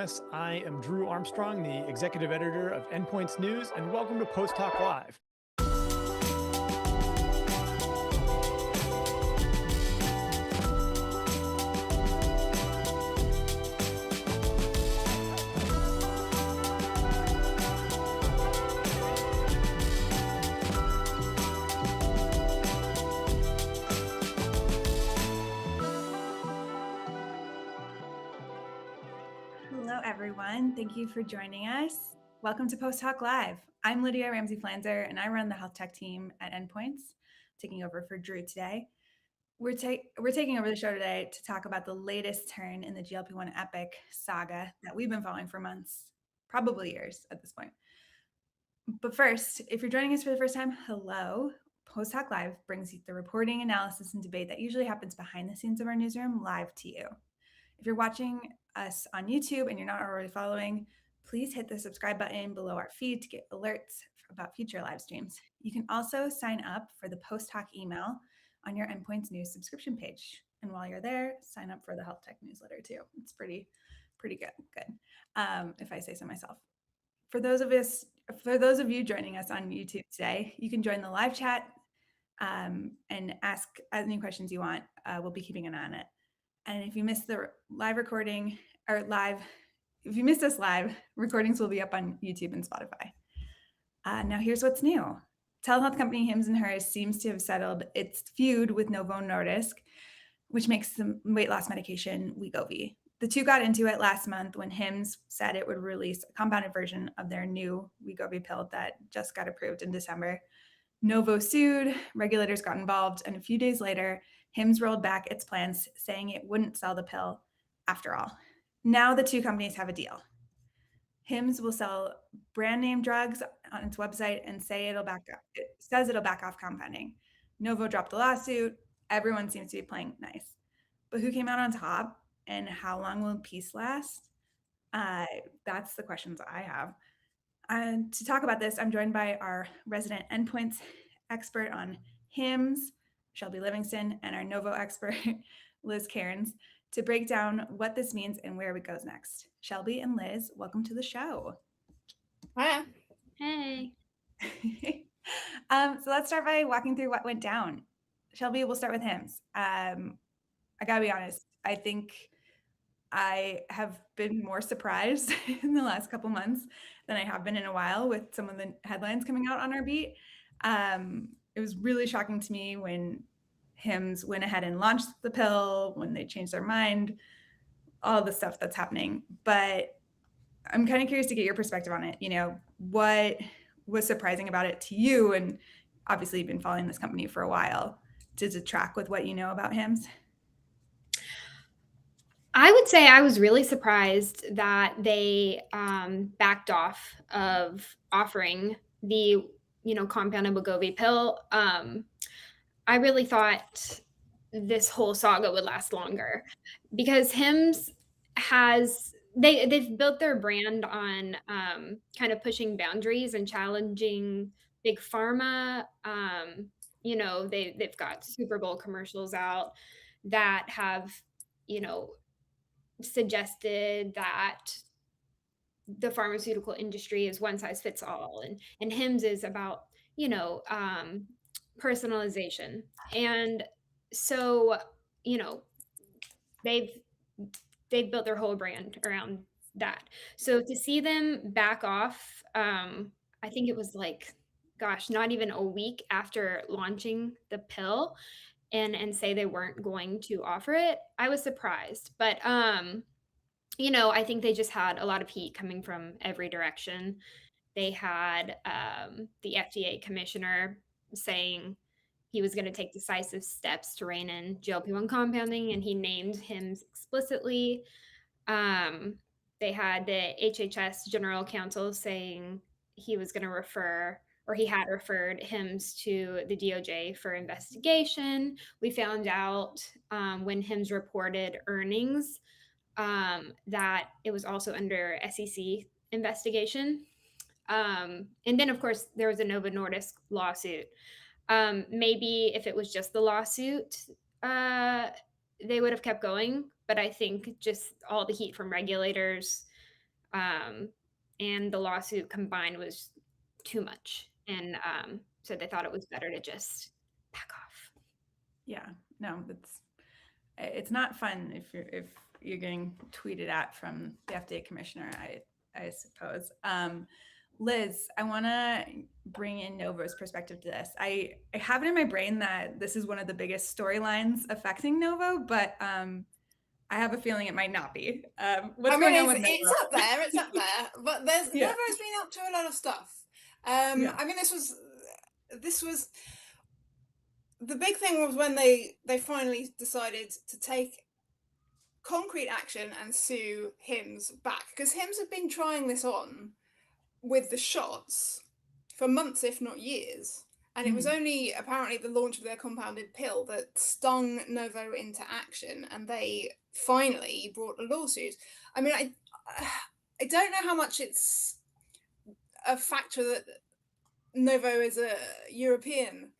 us. I am Drew Armstrong, the executive editor of Endpoints News, and welcome to Post Talk Live. Hello, everyone. Thank you for joining us. Welcome to Post Talk Live. I'm Lydia Ramsey-Flanzer, and I run the health tech team at Endpoints, taking over for Drew today. We're taking over the show today to talk about the latest turn in the GLP-1 epic saga that we've been following for months, probably years at this point. But first, if you're joining us for the first time, hello. Post Talk Live brings the reporting, analysis, and debate that usually happens behind the scenes of our newsroom live to you. If you're watching us on YouTube and you're not already following, please hit the subscribe button below our feed to get alerts about future live streams. You can also sign up for the Post Talk email on your Endpoints News subscription page. And while you're there, sign up for the health tech newsletter too. It's pretty good. If I say so myself. For those of you joining us on YouTube today, you can join the live chat and ask any questions you want. We'll be keeping an eye on it. And if you missed the live recording if you missed us live, recordings will be up on YouTube and Spotify. Now here's what's new. Telehealth company Hims & Hers seems to have settled its feud with Novo Nordisk, which makes the weight loss medication Wegovy. The two got into it last month when Hims said it would release a compounded version of their new Wegovy pill that just got approved in December. Novo sued, regulators got involved, and a few days later, Hims rolled back its plans, saying it wouldn't sell the pill after all. Now the two companies have a deal. Hims will sell brand name drugs on its website and it says it'll back off compounding. Novo dropped the lawsuit. Everyone seems to be playing nice. But who came out on top, and how long will peace last? That's the questions I have. And to talk about this, I'm joined by our resident Endpoints expert on Hims, Shelby Livingston, and our Novo expert, Liz Cairns, to break down what this means and where it goes next. Shelby and Liz, welcome to the show. Hi. Hey. So let's start by walking through what went down. Shelby, we'll start with Hims. I gotta be honest, I think I have been more surprised in the last couple months than I have been in a while with some of the headlines coming out on our beat. It was really shocking to me when Hims went ahead and launched the pill, when they changed their mind, all the stuff that's happening. But I'm kind of curious to get your perspective on it. You know, what was surprising about it to you? And obviously you've been following this company for a while. Does it track with what you know about Hims? I would say I was really surprised that they backed off of offering the, compounded Wegovy pill. I really thought this whole saga would last longer because Hims they've built their brand on kind of pushing boundaries and challenging big pharma. They've got Super Bowl commercials out that have, suggested that the pharmaceutical industry is one size fits all, and Hims is about personalization. And so they've built their whole brand around that. So to see them back off, I think it was like, gosh, not even a week after launching the pill, and say they weren't going to offer it, I was surprised. But I think they just had a lot of heat coming from every direction. They had the FDA commissioner saying he was going to take decisive steps to rein in GLP-1 compounding, and he named Hims explicitly. They had the HHS general counsel saying he was going to he had referred Hims to the DOJ for investigation. We found out when Hims reported earnings that it was also under SEC investigation. And then, of course, there was a Novo Nordisk lawsuit. Maybe if it was just the lawsuit, they would have kept going. But I think just all the heat from regulators And the lawsuit combined was too much. And so they thought it was better to just back off. Yeah, no, it's not fun if you're getting tweeted at from the FDA commissioner, I suppose. Liz, I want to bring in Novo's perspective to this. I have it in my brain that this is one of the biggest storylines affecting Novo, but I have a feeling it might not be. What's going on with Novo? It's up there. It's up there. But Novo's been up to a lot of stuff. I mean, this was the big thing was when they finally decided to take concrete action and sue Hims back, because Hims had been trying this on with the shots for months, if not years. And it was only apparently the launch of their compounded pill that stung Novo into action, and they finally brought a lawsuit. I mean, I don't know how much it's a factor that Novo is a European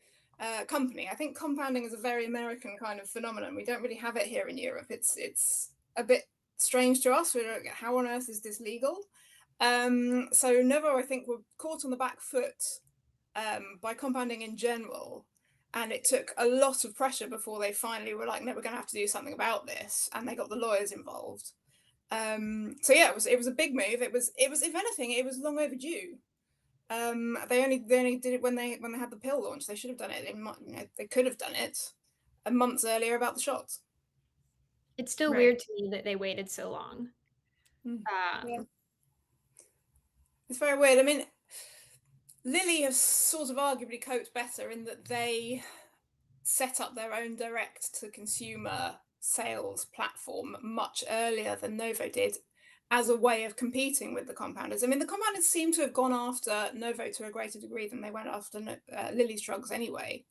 company. I think compounding is a very American kind of phenomenon. We don't really have it here in Europe. It's a bit strange to us. We don't get how on earth is this legal. So Novo, I think, were caught on the back foot by compounding in general, and it took a lot of pressure before they finally were like, no, we're going to have to do something about this, and they got the lawyers involved. So yeah, it was a big move. It was if anything, it was long overdue. They only did it when they had the pill launch. They should have done it they could have done it a month earlier about the shots. It's still weird to me that they waited so long. Yeah. It's very weird. I mean, Lilly has sort of arguably coped better in that they set up their own direct-to-consumer sales platform much earlier than Novo did, as a way of competing with the compounders. I mean, the compounders seem to have gone after Novo to a greater degree than they went after Lilly's drugs anyway.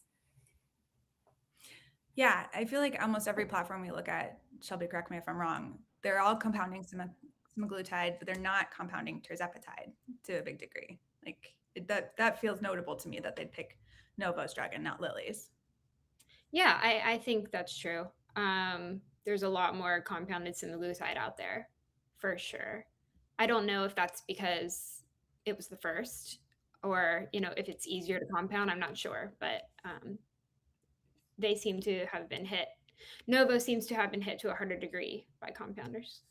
Yeah, I feel like almost every platform we look at, Shelby, correct me if I'm wrong, they're all compounding semaglutide, but they're not compounding tirzepatide to a big degree. Like that feels notable to me that they'd pick Novo's drug and not Lilly's. Yeah, I think that's true. There's a lot more compounded semaglutide out there, for sure. I don't know if that's because it was the first, or if it's easier to compound. I'm not sure, but they seem to have been hit. Novo seems to have been hit to a harder degree by compounders.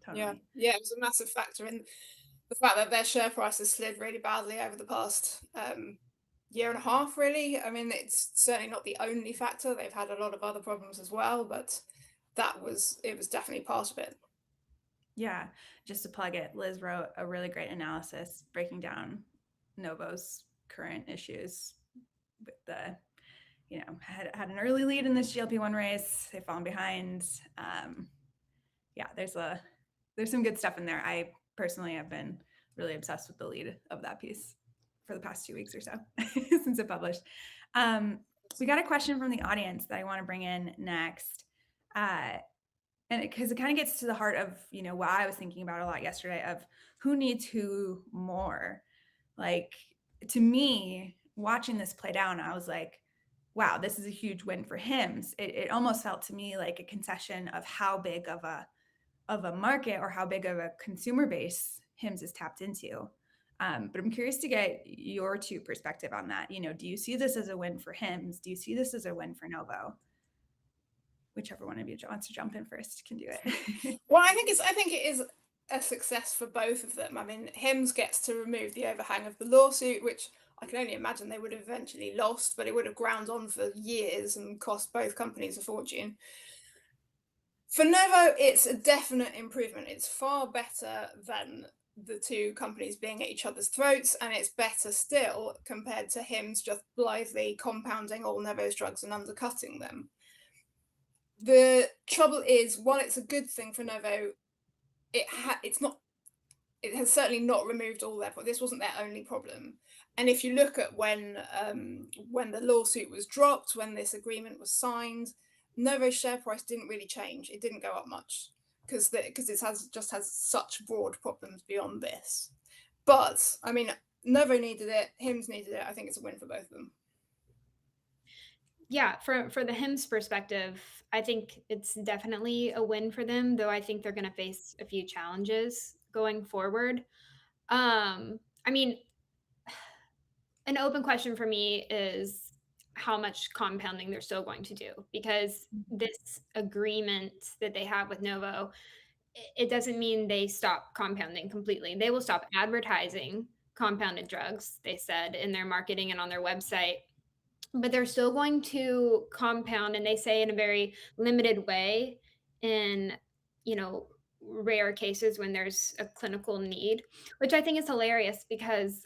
Totally. Yeah, it was a massive factor in the fact that their share price has slid really badly over the past year and a half, really. I mean, it's certainly not the only factor. They've had a lot of other problems as well, but it was definitely part of it. Yeah, just to plug it, Liz wrote a really great analysis breaking down Novo's current issues with the, had an early lead in this GLP-1 race. They've fallen behind. Yeah, there's some good stuff in there. I personally have been really obsessed with the lead of that piece for the past 2 weeks or so since it published. We got a question from the audience that I want to bring in next. And because it kind of gets to the heart of, what I was thinking about a lot yesterday of who needs who more. Like, to me, watching this play down, I was like, wow, this is a huge win for Hims. It almost felt to me like a concession of how big of a market or how big of a consumer base Hims is tapped into. But I'm curious to get your two perspective on that. Do you see this as a win for Hims? Do you see this as a win for Novo? Whichever one of you wants to jump in first can do it. Well, I think it is a success for both of them. I mean, Hims gets to remove the overhang of the lawsuit, which I can only imagine they would have eventually lost, but it would have ground on for years and cost both companies a fortune. For Novo, it's a definite improvement. It's far better than the two companies being at each other's throats, and it's better still compared to Hims just blithely compounding all Novo's drugs and undercutting them. The trouble is, while it's a good thing for Novo, it has certainly not removed all their problems. This wasn't their only problem. And if you look at when the lawsuit was dropped, when this agreement was signed, Novo's share price didn't really change. It didn't go up much because it just has such broad problems beyond this. But I mean, Novo needed it, Hims needed it. I think it's a win for both of them. Yeah, for the Hims perspective, I think it's definitely a win for them, though I think they're going to face a few challenges going forward. I mean, an open question for me is how much compounding they're still going to do, because this agreement that they have with Novo, it doesn't mean they stop compounding completely. They will stop advertising compounded drugs, they said in their marketing and on their website, but they're still going to compound, and they say in a very limited way in, you know, rare cases when there's a clinical need, which I think is hilarious because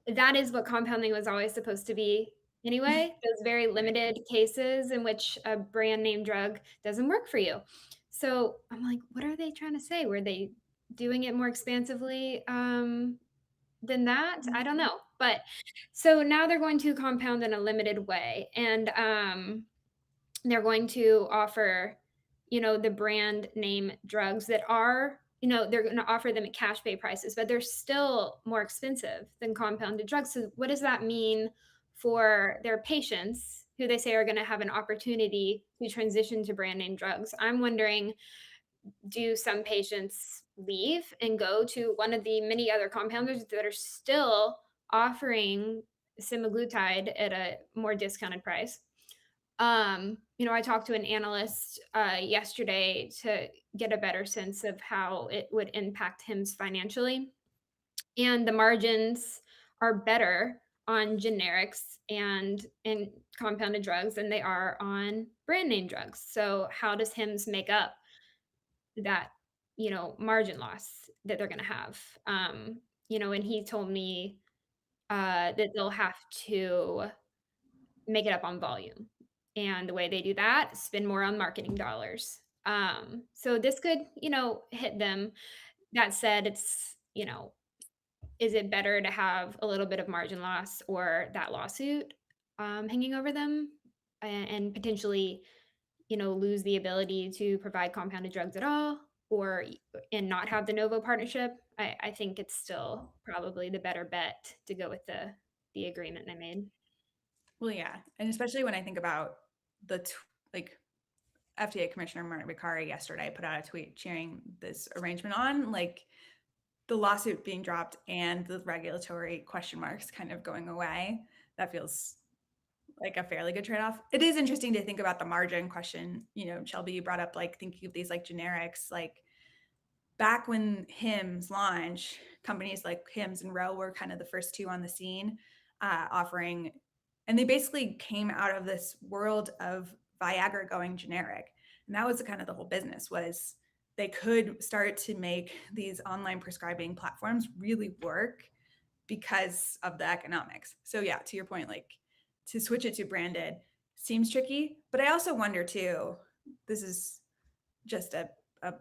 that is what compounding was always supposed to be anyway, those very limited cases in which a brand name drug doesn't work for you. So I'm like, what are they trying to say? Were they doing it more expansively than that? I don't know. But so now they're going to compound in a limited way. And they're going to offer, you know, the brand name drugs that are, you know, they're going to offer them at cash pay prices, but they're still more expensive than compounded drugs. So what does that mean for their patients who they say are going to have an opportunity to transition to brand name drugs? I'm wondering, do some patients leave and go to one of the many other compounders that are still offering semaglutide at a more discounted price? You know, I talked to an analyst yesterday to get a better sense of how it would impact him financially. And the margins are better on generics and compounded drugs than they are on brand name drugs. So how does Hims make up that, you know, margin loss that they're going to have? You know, and he told me that they'll have to make it up on volume. And the way they do that, spend more on marketing dollars. So this could, you know, hit them. That said, it's, you know, is it better to have a little bit of margin loss or that lawsuit hanging over them and potentially, you know, lose the ability to provide compounded drugs at all, or and not have the Novo partnership? I think it's still probably the better bet to go with the agreement they made. Well, yeah, and especially when I think about like FDA Commissioner Martin Vicari yesterday put out a tweet cheering this arrangement on, like the lawsuit being dropped and the regulatory question marks kind of going away. That feels like a fairly good trade-off. It is interesting to think about the margin question. You know, Shelby, you brought up like thinking of these like generics, like back when Hims launched, companies like Hims and Ro were kind of the first two on the scene offering, and they basically came out of this world of Viagra going generic. And that was kind of the whole business, was they could start to make these online prescribing platforms really work because of the economics. So yeah, to your point, like to switch it to branded seems tricky, but I also wonder too, this is just a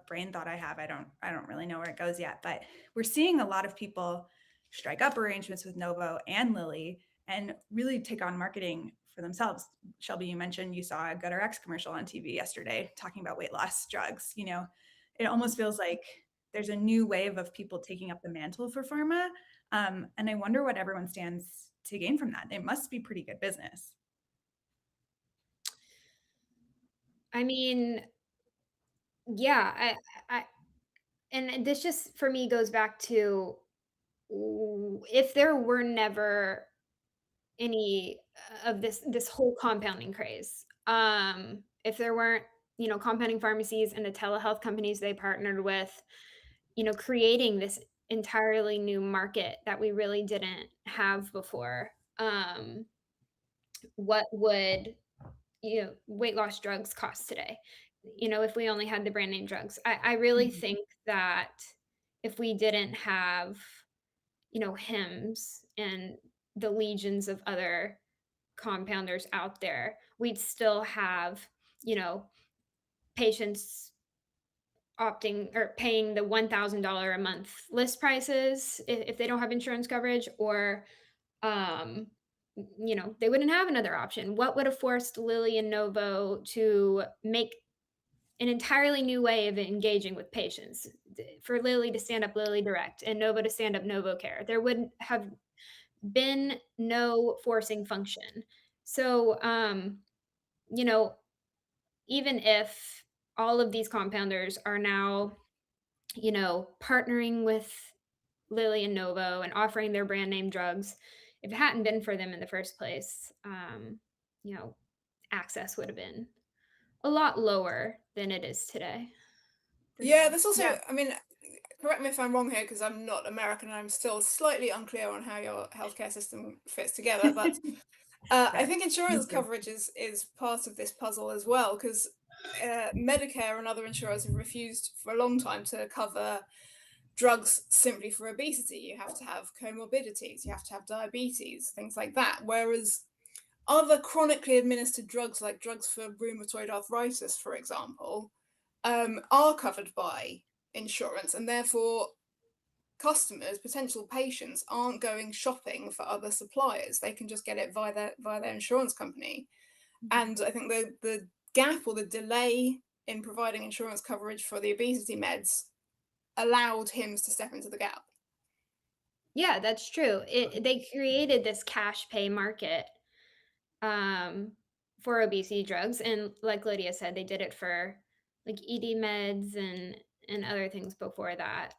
brain thought I have. I don't really know where it goes yet, but we're seeing a lot of people strike up arrangements with Novo and Lilly and really take on marketing for themselves. Shelby, you mentioned you saw a GoodRx commercial on TV yesterday talking about weight loss drugs. You know, it almost feels like there's a new wave of people taking up the mantle for pharma. And I wonder what everyone stands to gain from that. It must be pretty good business. I mean, yeah, I and this just for me goes back to if there were never any of this whole compounding craze, if there weren't, you know, compounding pharmacies and the telehealth companies they partnered with, you know, creating this entirely new market that we really didn't have before, what would, you know, weight loss drugs cost today? You know, if we only had the brand name drugs, I really think that if we didn't have, you know, Hims and the legions of other compounders out there, we'd still have, you know, patients opting or paying the $1,000 a month list prices if they don't have insurance coverage, or um you know, they wouldn't have another option. What would have forced Lilly and Novo to make an entirely new way of engaging with patients? For Lilly to stand up Lilly Direct and Novo to stand up Novo Care, there would have been no forcing function. So you know, even if all of these compounders are now, partnering with Lilly and Novo and offering their brand name drugs, if it hadn't been for them in the first place, access would have been a lot lower than it is today. Yeah, there's also, I mean, correct me if I'm wrong here, because I'm not American and I'm still slightly unclear on how your healthcare system fits together, but I think insurance coverage is part of this puzzle as well, because Medicare and other insurers have refused for a long time to cover drugs simply for obesity. You have to have comorbidities, you have to have diabetes, things like that. Whereas other chronically administered drugs, like drugs for rheumatoid arthritis, for example, are covered by insurance, and therefore customers, potential patients, aren't going shopping for other suppliers. They can just get it via their insurance company. And I think the gap or the delay in providing insurance coverage for the obesity meds allowed HIMSS to step into the gap. Yeah, that's true. They created this cash pay market for obesity drugs, and like Lydia said, they did it for like ED meds and other things before that.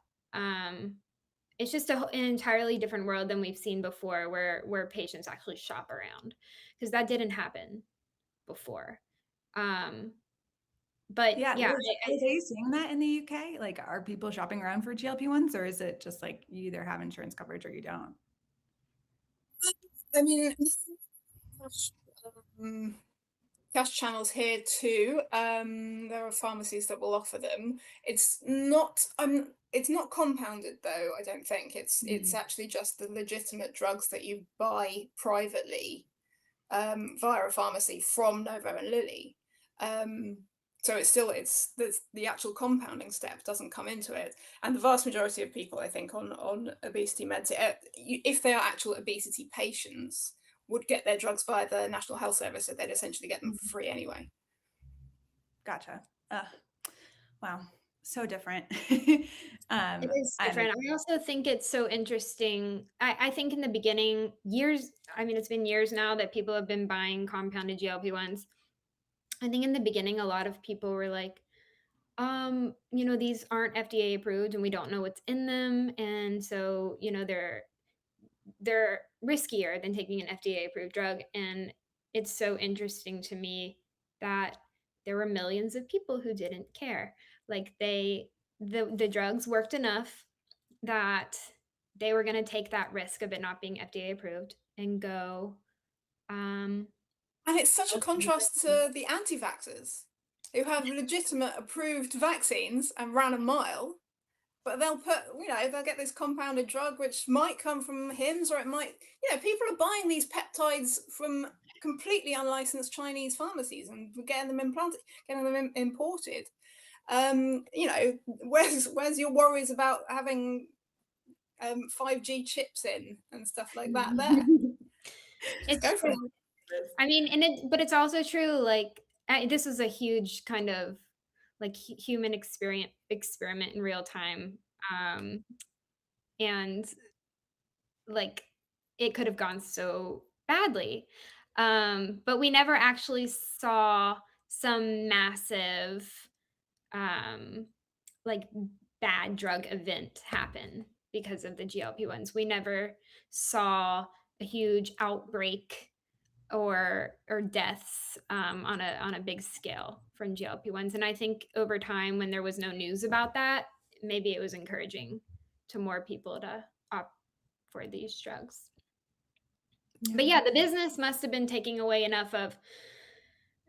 It's just an entirely different world than we've seen before, where patients actually shop around, because that didn't happen before. But yeah, yeah, are you seeing that in the UK? Like, are people shopping around for GLP-1s, or is it just like you either have insurance coverage or you don't? I mean, cash channels here too. There are pharmacies that will offer them. It's not compounded though, I don't think. It's actually just the legitimate drugs that you buy privately via a pharmacy from Novo and Lilly. So it's the actual compounding step doesn't come into it. And the vast majority of people, I think, on obesity meds, if they are actual obesity patients, would get their drugs via the National Health Service, so they'd essentially get them for free anyway. Gotcha. Wow, so different. It is different. I also think it's so interesting. I think in the beginning, it's been years now that people have been buying compounded GLP-1s. I think in the beginning, a lot of people were like, these aren't FDA approved and we don't know what's in them. And so, they're riskier than taking an FDA approved drug. And it's so interesting to me that there were millions of people who didn't care. Like the drugs worked enough that they were going to take that risk of it not being FDA approved and go. And it's such a contrast to the anti-vaxxers who have legitimate approved vaccines and ran a mile, but they'll get this compounded drug which might come from HIMSS, or it might, people are buying these peptides from completely unlicensed Chinese pharmacies and getting them imported. Where's your worries about having 5G chips in and stuff like that there? It's true. I mean, but it's also true, like, this is a huge kind of like human experiment in real time. And like it could have gone so badly. But we never actually saw some massive like bad drug event happen because of the GLP-1s. We never saw a huge outbreak or deaths on a big scale from GLP-1s. And I think over time, when there was no news about that, maybe it was encouraging to more people to opt for these drugs. But yeah, the business must have been taking away enough of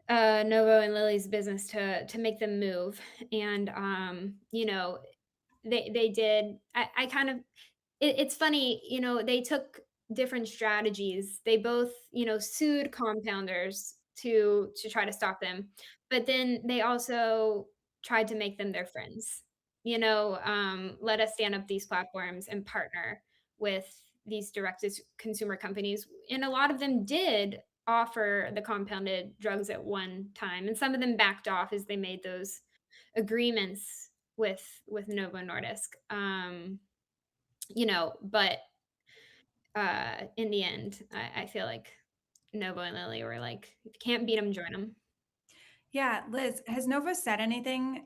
Novo and Lilly's business to make them move. And they did. I kind of, it's funny, they took different strategies. They both, sued compounders to try to stop them, but then they also tried to make them their friends. Let us stand up these platforms and partner with these direct consumer companies, and a lot of them did offer the compounded drugs at one time, and some of them backed off as they made those agreements with Novo Nordisk. But in the end, I feel like Novo and Lilly were like, if you can't beat them, join them. Yeah, Liz, has Novo said anything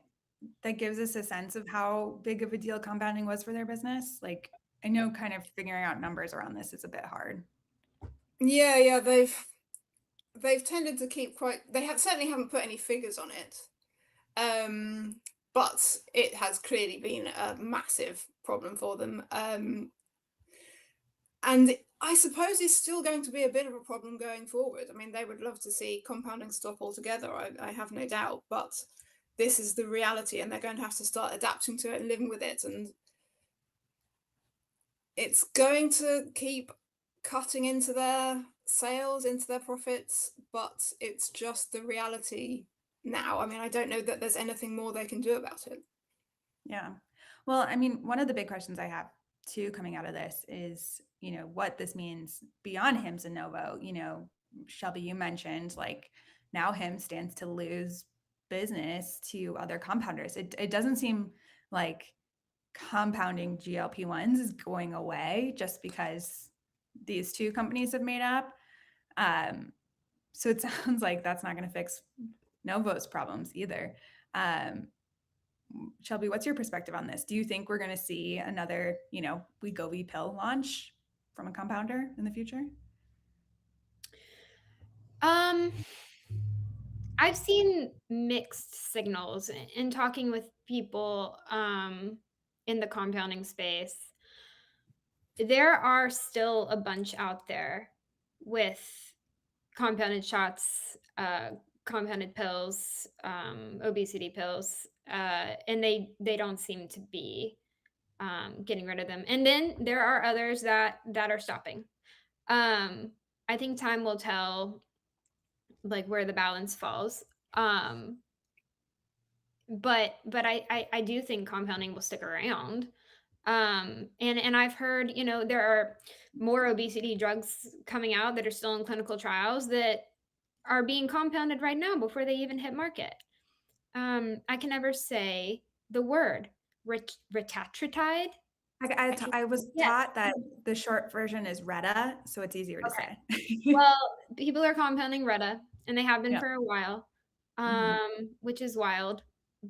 that gives us a sense of how big of a deal compounding was for their business? Like, I know kind of figuring out numbers around this is a bit hard. Yeah, they've tended to keep certainly haven't put any figures on it. But it has clearly been a massive problem for them. And I suppose it's still going to be a bit of a problem going forward. I mean, they would love to see compounding stop altogether, I have no doubt, but this is the reality, and they're going to have to start adapting to it and living with it. And it's going to keep cutting into their sales, into their profits, but it's just the reality now. I mean, I don't know that there's anything more they can do about it. Yeah. Well, I mean, one of the big questions I have too coming out of this is, what this means beyond Hims and Novo. Shelby, you mentioned like now Hims stands to lose business to other compounders. It doesn't seem like compounding GLP-1s is going away just because these two companies have made up. So it sounds like that's not going to fix Novo's problems either. Shelby, what's your perspective on this? Do you think we're going to see another, Wegovy pill launch from a compounder in the future? I've seen mixed signals in talking with people in the compounding space. There are still a bunch out there with compounded shots, compounded pills, obesity pills, and they don't seem to be getting rid of them. And then there are others that are stopping. I think time will tell, like, where the balance falls. But I do think compounding will stick around. And I've heard, there are more obesity drugs coming out that are still in clinical trials that are being compounded right now before they even hit market. I can never say the word retatrutide. I was taught that the short version is Retta, so it's easier to say. Well, people are compounding Retta, and they have been Yeah. for a while, which is wild.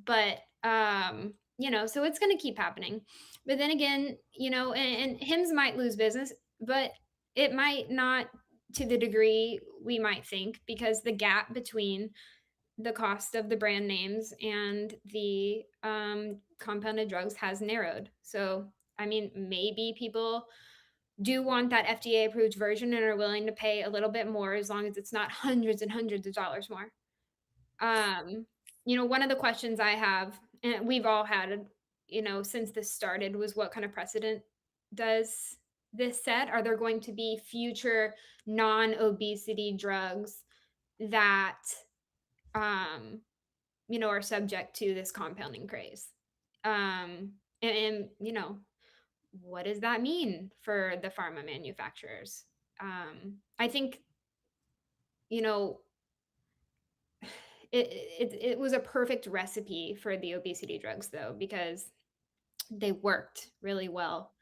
But so it's going to keep happening. But then again, and Hims might lose business, but it might not to the degree we might think, because the gap between the cost of the brand names and the compounded drugs has narrowed. So, I mean, maybe people do want that FDA approved version and are willing to pay a little bit more, as long as it's not hundreds and hundreds of dollars more. One of the questions I have, and we've all had, since this started, was what kind of precedent does this set? Are there going to be future non-obesity drugs that are subject to this compounding craze? And what does that mean for the pharma manufacturers? I think, it was a perfect recipe for the obesity drugs, though, because they worked really well,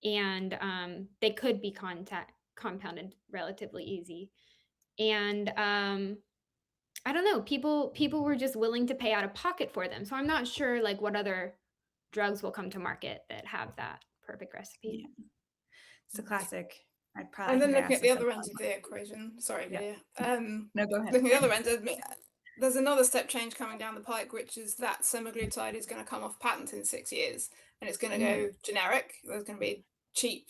and they could be compounded relatively easy. And I don't know, people were just willing to pay out of pocket for them. So I'm not sure like what other drugs will come to market that have that perfect recipe. Yeah. It's a classic. And then looking at the other end of the equation, sorry, Yeah. no, go ahead. Looking at the other end, there's another step change coming down the pike, which is that semaglutide is going to come off patent in 6 years, and it's going to go generic. There's going to be cheap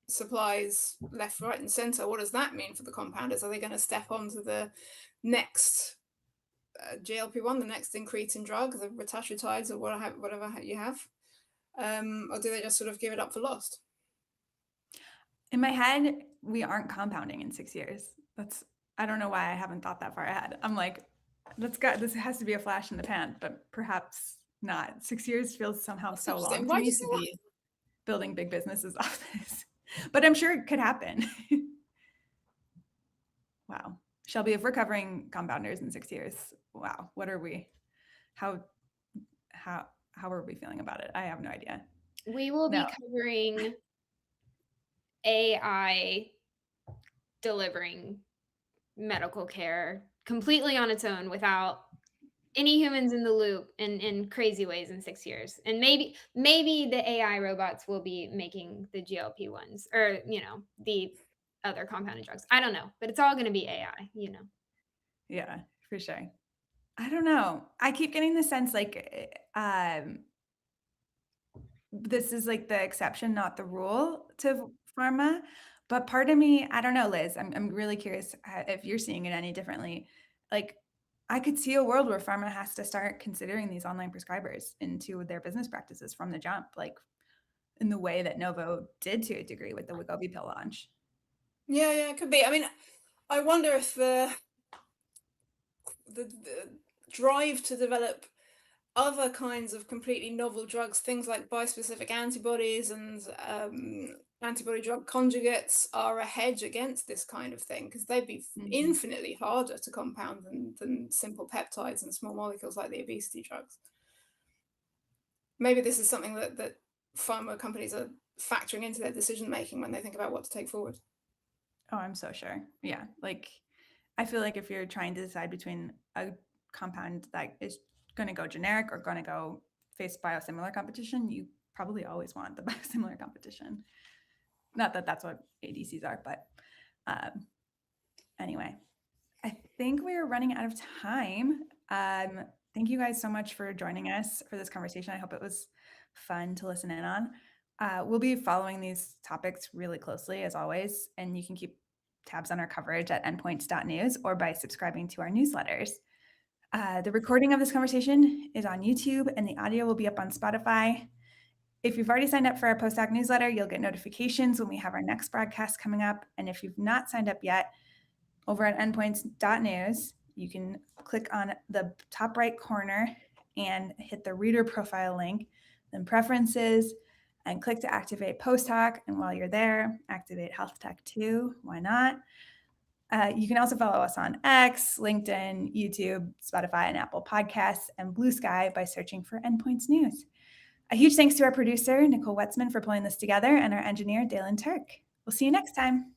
supplies left, right, and center. What does that mean for the compounders? Are they going to step onto the next GLP-1, the next incretin drug, the retatrutides, or whatever you have, or do they just sort of give it up for lost? In my head, we aren't compounding in 6 years. I don't know why I haven't thought that far ahead. I'm like, this has to be a flash in the pan, but perhaps not. 6 years feels somehow so long to me to be building big businesses off this. But I'm sure it could happen. Wow. Shelby, if we're covering compounders in 6 years, wow, what are we? How are we feeling about it? I have no idea. We will be covering AI delivering medical care completely on its own without any humans in the loop in crazy ways in 6 years. And maybe the AI robots will be making the GLP ones, or, the other compounded drugs. I don't know, but it's all going to be AI, Yeah, for sure. I don't know. I keep getting the sense like this is like the exception, not the rule to pharma. But part of me, I don't know, Liz, I'm really curious if you're seeing it any differently. Like, I could see a world where pharma has to start considering these online prescribers into their business practices from the jump, like in the way that Novo did to a degree with the Wegovy pill launch. Yeah, it could be. I mean, I wonder if the drive to develop other kinds of completely novel drugs, things like bispecific antibodies and antibody drug conjugates, are a hedge against this kind of thing, because they'd be infinitely harder to compound than simple peptides and small molecules like the obesity drugs. Maybe this is something that pharma companies are factoring into their decision making when they think about what to take forward. Oh, I'm so sure. Yeah. Like, I feel like if you're trying to decide between a compound that is going to go generic or going to go face biosimilar competition, you probably always want the biosimilar competition. Not that that's what ADCs are, but anyway, I think we are running out of time. Thank you guys so much for joining us for this conversation. I hope it was fun to listen in on. We'll be following these topics really closely, as always, and you can keep tabs on our coverage at endpoints.news or by subscribing to our newsletters. The recording of this conversation is on YouTube, and the audio will be up on Spotify. If you've already signed up for our post-hoc newsletter, you'll get notifications when we have our next broadcast coming up. And if you've not signed up yet, over at endpoints.news, you can click on the top right corner and hit the reader profile link, then preferences, and click to activate post-hoc. And while you're there, activate health tech too. Why not? You can also follow us on X, LinkedIn, YouTube, Spotify, and Apple Podcasts, and Blue Sky by searching for Endpoints News. A huge thanks to our producer, Nicole Wetzman, for pulling this together, and our engineer, Dalen Turk. We'll see you next time.